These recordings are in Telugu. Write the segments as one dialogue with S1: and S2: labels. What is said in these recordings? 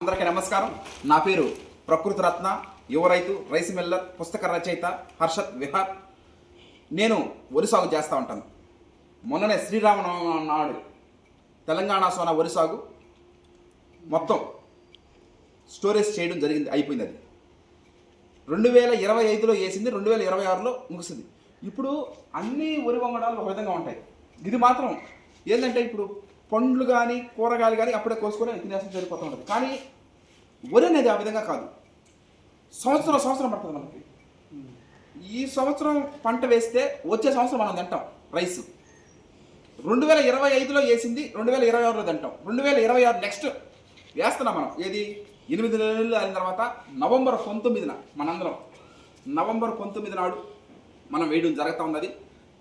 S1: అందరికీ నమస్కారం. నా పేరు ప్రకృతి రత్న, యువ రైతు, రైస్ మిల్లర్, పుస్తక రచయిత హర్షత్ విహార్. నేను వరి సాగు చేస్తూ ఉంటాను. మొన్ననే శ్రీరామనవమి నాడు తెలంగాణ సోనా వరి సాగు మొత్తం స్టోరేజ్ చేయడం జరిగింది, అయిపోయింది. అది 2025లో వేసింది, 2026లో ముగిసింది. ఇప్పుడు అన్ని వరి వంగడాలు ఒక విధంగా ఉంటాయి. ఇది మాత్రం ఏంటంటే ఇప్పుడు పండ్లు కానీ కూరగాయలు కానీ అప్పుడే కోసుకొని తినేసం సరిపోతూ ఉంటుంది. కానీ వరి అనేది ఆ విధంగా కాదు, సంవత్సరం పడుతుంది మనకి. ఈ సంవత్సరం పంట వేస్తే వచ్చే సంవత్సరం మనం తింటాం రైస్. 2025లో వేసింది 2026లో తింటాం. 2026 నెక్స్ట్ వేస్తున్నాం మనం. ఏది 8 నెలలు అయిన తర్వాత నవంబర్ 19న మనందరం నవంబర్ 19 నాడు మనం వేయడం జరుగుతూ ఉన్నది.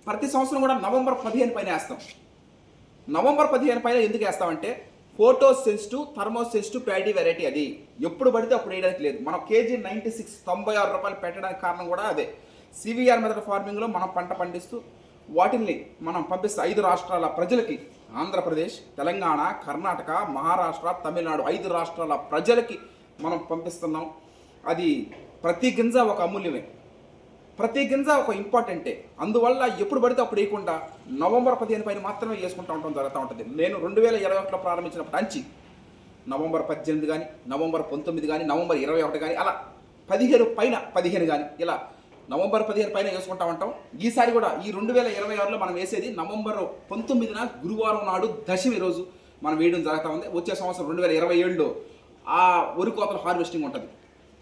S1: ప్రతి సంవత్సరం కూడా నవంబర్ 15 పైన వేస్తాం. నవంబర్ 15 పైన ఎందుకు వేస్తామంటే photo sensitive, thermo sensitive paddy variety. అది ఎప్పుడు పడితే అప్పుడు వేయడానికి లేదు. మనం కేజీ 96 రూపాయలు పెట్టడానికి కారణం కూడా అదే. సివిఆర్ మెథడ్ ఫార్మింగ్లో మనం పంట పండిస్తూ వాటిని మనం పంపిస్తే 5 రాష్ట్రాల ప్రజలకి, ఆంధ్రప్రదేశ్, తెలంగాణ, కర్ణాటక, మహారాష్ట్ర, తమిళనాడు 5 రాష్ట్రాల ప్రజలకి మనం పంపిస్తున్నాం. అది ప్రతి గింజ ఒక అమూల్యమే, ప్రతి గింజ ఒక ఇంపార్టెంటే. అందువల్ల ఎప్పుడు పడితే అప్పుడు వేయకుండా నవంబర్ 15 పైన మాత్రమే వేసుకుంటూ ఉండటం జరుగుతూ ఉంటుంది. నేను 2021లో ప్రారంభించినప్పుడు అంచి నవంబర్ 18 కానీ, నవంబర్ 19 కానీ, నవంబర్ 21 కానీ, అలా 15 కానీ ఇలా నవంబర్ 15 పైన వేసుకుంటా ఉంటాం. ఈసారి కూడా ఈ 2026లో మనం వేసేది నవంబర్ 19న గురువారం నాడు దశమి రోజు మనం వేయడం జరుగుతూ ఉంది. వచ్చే సంవత్సరం 2027లో ఆ వరి కోతల హార్వెస్టింగ్ ఉంటుంది.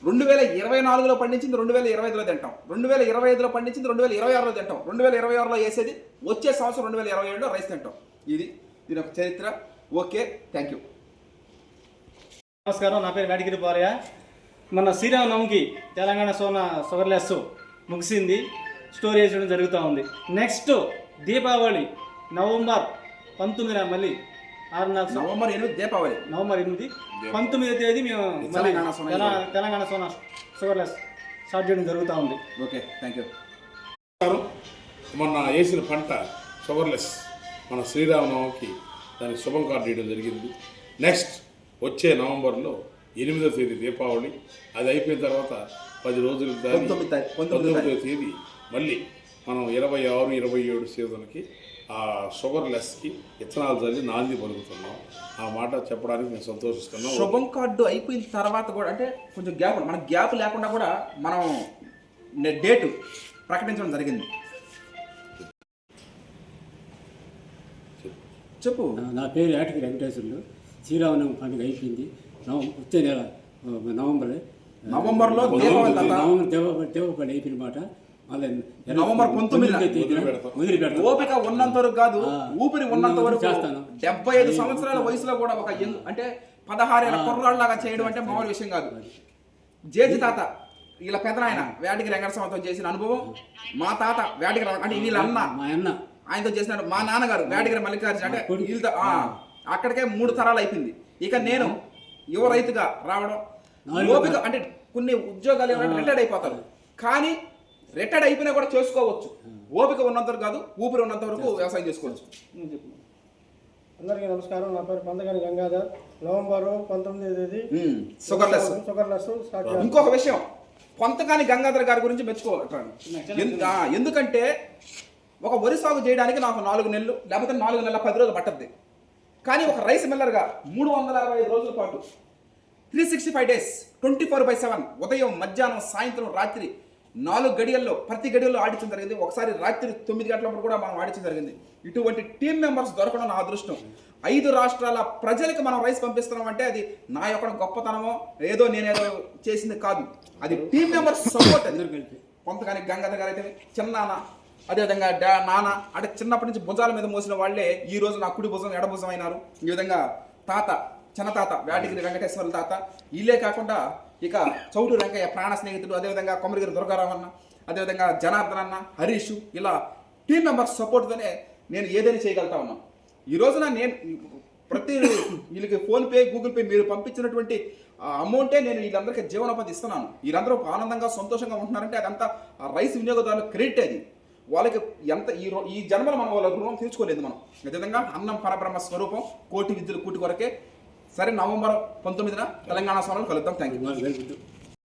S1: 2024లో పండించింది 2025లో తింటాం, 2025లో పండించింది 2026లో తింటాం, 2026లో వేసేది వచ్చే సంవత్సరం 2027లో రైస్ తింటాం. దీని ఒక చరిత్ర. Okay, thank you.
S2: నమస్కారం, నా పేరు వేటగిరి పారయ్య. మన శ్రీరామనవమికి తెలంగాణ సోనా షుగర్లెస్ ముగిసింది, స్టోరేజ్ చేయడం జరుగుతూ ఉంది. నెక్స్ట్ దీపావళి నవంబర్ 19న మళ్ళీ
S1: నవంబర్ 8 దీపావళి,
S2: నవంబర్ 8 19వ తేదీ మేము తెలంగాణ సోనా షుగర్లెస్ స్టార్ట్ చేయడం జరుగుతూ ఉంది.
S1: Okay, thank you.
S3: మొన్న వేసిన పంట షుగర్లెస్ మన శ్రీరామనవమికి దానికి శుభం కార్డు ఇవ్వడం జరిగింది. నెక్స్ట్ వచ్చే నవంబర్లో 8వ తేదీ దీపావళి. అది అయిపోయిన తర్వాత 10 రోజులు 19వ తేదీ మళ్ళీ మనం 26, 27 సీజన్కి ఆ షుగర్లెస్కి విత్తనాలు చల్లి నాంది పలుకుతున్నాం. ఆ మాట చెప్పడానికి మేము సంతోషిస్తున్నాం.
S1: శుభం కార్డు అయిపోయిన తర్వాత కూడా అంటే కొంచెం గ్యాప్, మన గ్యాప్ లేకుండా కూడా మనం డేటు ప్రకటించడం జరిగింది. చెప్పు.
S4: నా పేరు ఏటగిరి వెంకటేశ్వర్లు. శ్రీరామనవమి పండుగ అయిపోయింది. వచ్చే నెల
S1: నవంబర్లో
S4: దేవపల్లి అయిపోయిన మాట.
S1: నవంబర్ 19 ఓపిక ఉన్నంత వరకు కాదు, ఊపిరి ఉన్నంత వరకు చేస్తాను. 75 సంవత్సరాల వయసులో కూడా ఒక అంటే 16 ఏళ్ళ కుర్రాళ్ళలాగా చేయడం అంటే మామూలు విషయం కాదు. జేజి తాత వీళ్ళ పెదనాయన వేటగిరి వెంకటస్వామితో చేసిన అనుభవం, మా తాత వేటగిరి అంటే వీళ్ళ అన్న ఆయనతో చేసిన, మా నాన్నగారు వేటగిరి మల్లికార్జున అంటే వీళ్ళతో అక్కడికే 3 తరాలు అయిపోయింది. ఇక నేను యువ రైతుగా రావడం, ఓపిక అంటే కొన్ని ఉద్యోగాలు ఏమైనా రిటైర్డ్ అయిపోతారు, కానీ రిటైర్డ్ అయిపోయినా కూడా చేసుకోవచ్చు. ఓపిక ఉన్నంత వరకు కాదు, ఊపిరి ఉన్నంత వరకు వ్యవసాయం చేసుకోవచ్చు.
S5: అందరికీ నమస్కారం. నా పేరు పందగాని గంగాధర్. నవంబర్ 19వ తేదీ
S1: షుగర్లెస్
S5: స్టార్ట్.
S1: ఇంకొక విషయం, కొంతకాని గంగాధర్ గారి గురించి మెచ్చుకోవాలి. ఎందుకంటే ఒక వరి సాగు చేయడానికి నాకు 4 నెలలు లేకపోతే 4 నెలల 10 రోజులు పట్టద్ది. కానీ ఒక రైస్ మిల్లర్గా 365 రోజుల పాటు 365 డేస్ 24/7 ఉదయం, మధ్యాహ్నం, సాయంత్రం, రాత్రి 4 గడియల్లో ప్రతి గడియల్లో ఆడించడం జరిగింది. ఒకసారి రాత్రి 9 గంటలప్పుడు కూడా మనం ఆడించడం జరిగింది. ఇటువంటి టీం మెంబర్స్ దొరకడం నా అదృష్టం. 5 రాష్ట్రాల ప్రజలకు మనం రైస్ పంపిస్తున్నాం అంటే అది నా యొక్క గొప్పతనమో ఏదో నేనేదో చేసింది కాదు, అది టీం మెంబర్స్ సపోర్ట్. అది కొంతకాని గంగాధర్ గారు అయితే చిన్నాన్న, అదేవిధంగా నాన్న అంటే చిన్నప్పటి నుంచి భుజాల మీద మోసిన వాళ్ళే ఈ రోజు నా కుడి భుజం, ఎడ భుజం అయినారు. ఈ విధంగా తాత, చిన్న తాత వేటగిరి వెంకటేశ్వర తాత, వీళ్ళే కాకుండా ఇక చౌటు వెంకయ్య ప్రాణ స్నేహితుడు, అదేవిధంగా కొమరగిరి దుర్గారావు, అదేవిధంగా జనార్దన్ అన్న, హరీష్, ఇలా టీం మెంబర్స్ సపోర్ట్తోనే నేను ఏదైనా చేయగలుగుతా ఉన్నాను. ఈ రోజున నేను ప్రతి వీళ్ళకి ఫోన్పే, గూగుల్ పే మీరు పంపించినటువంటి అమౌంటే నేను వీళ్ళందరికీ జీవనోపాధి ఇస్తున్నాను. వీళ్ళందరూ ఆనందంగా సంతోషంగా ఉంటున్నారంటే అదంతా రైస్ వినియోగదారుల క్రెడిట్. అది వాళ్ళకి ఎంత ఈ జన్మలో మనం వాళ్ళ రుణం తీర్చుకోలేదు మనం. నిజంగా అన్నం పరబ్రహ్మ స్వరూపం, కోటి విద్యలు కూటి కొరకే సరే, నవంబర్ 19న తెలంగాణ సోనలు కలుద్దాం. Thank you.
S4: Very good.